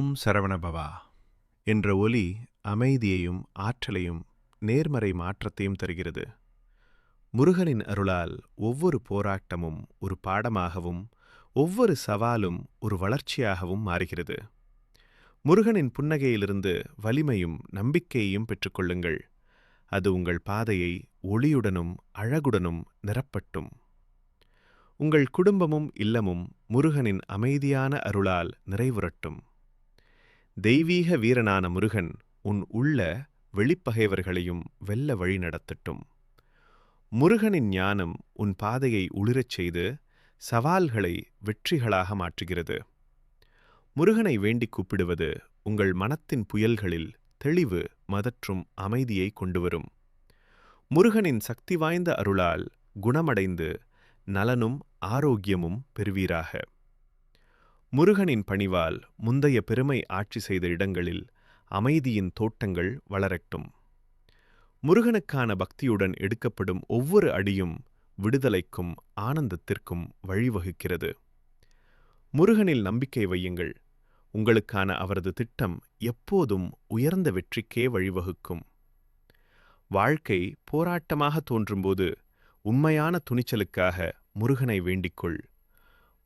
ஓம் சரவணபவா என்ற ஒலி அமைதியையும் ஆற்றலையும் நேர்மறை மாற்றத்தையும் தருகிறது. முருகனின் அருளால் ஒவ்வொரு போராட்டமும் ஒரு பாடமாகவும் ஒவ்வொரு சவாலும் ஒரு வளர்ச்சியாகவும் மாறுகிறது. முருகனின் புன்னகையிலிருந்து வலிமையும் நம்பிக்கையையும் பெற்றுக்கொள்ளுங்கள். அது உங்கள் பாதையை ஒளியுடனும் அழகுடனும் நிரப்பட்டும். உங்கள் குடும்பமும் இல்லமும் முருகனின் அமைதியான அருளால் நிறைவுறட்டும். தெய்வீக வீரனான முருகன் உன் உள்ள வெளிப்பகைவர்களையும் வெல்ல வழி நடத்தட்டும். முருகனின் ஞானம் உன் பாதையை ஒளிரச் செய்து சவால்களை வெற்றிகளாக மாற்றுகிறது. முருகனை வேண்டிக் கூப்பிடுவது உங்கள் மனத்தின் புயல்களில் தெளிவு மற்றும் அமைதியை கொண்டுவரும். முருகனின் சக்தி வாய்ந்த அருளால் குணமடைந்து நலனும் ஆரோக்கியமும் பெறுவீராக. முருகனின் பணிவால் முந்தைய பெருமை ஆட்சி செய்த இடங்களில் அமைதியின் தோட்டங்கள் வளரட்டும். முருகனுக்கான பக்தியுடன் எடுக்கப்படும் ஒவ்வொரு அடியும் விடுதலைக்கும் ஆனந்தத்திற்கும் வழிவகுக்கிறது. முருகனில் நம்பிக்கை வையுங்கள். உங்களுக்கான அவரது திட்டம் எப்போதும் உயர்ந்த வெற்றிக்கே வழிவகுக்கும். வாழ்க்கை போராட்டமாக தோன்றும்போது உண்மையான துணிச்சலுக்காக முருகனை வேண்டிக்கொள்.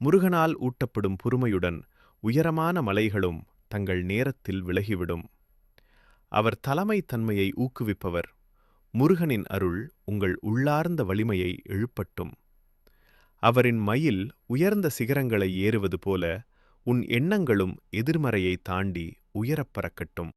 முருகனால் ஊட்டப்படும் பொறுமையுடன் உயரமான மலைகளும் தங்கள் நேரத்தில் விலகிவிடும். அவர் தலைமை தன்மையை ஊக்குவிப்பவர். முருகனின் அருள் உங்கள் உள்ளார்ந்த வலிமையை எழுப்பட்டும். அவரின் மயில் உயர்ந்த சிகரங்களை ஏறுவது போல உன் எண்ணங்களும் எதிர்மறையை தாண்டி உயரப் பறக்கட்டும்.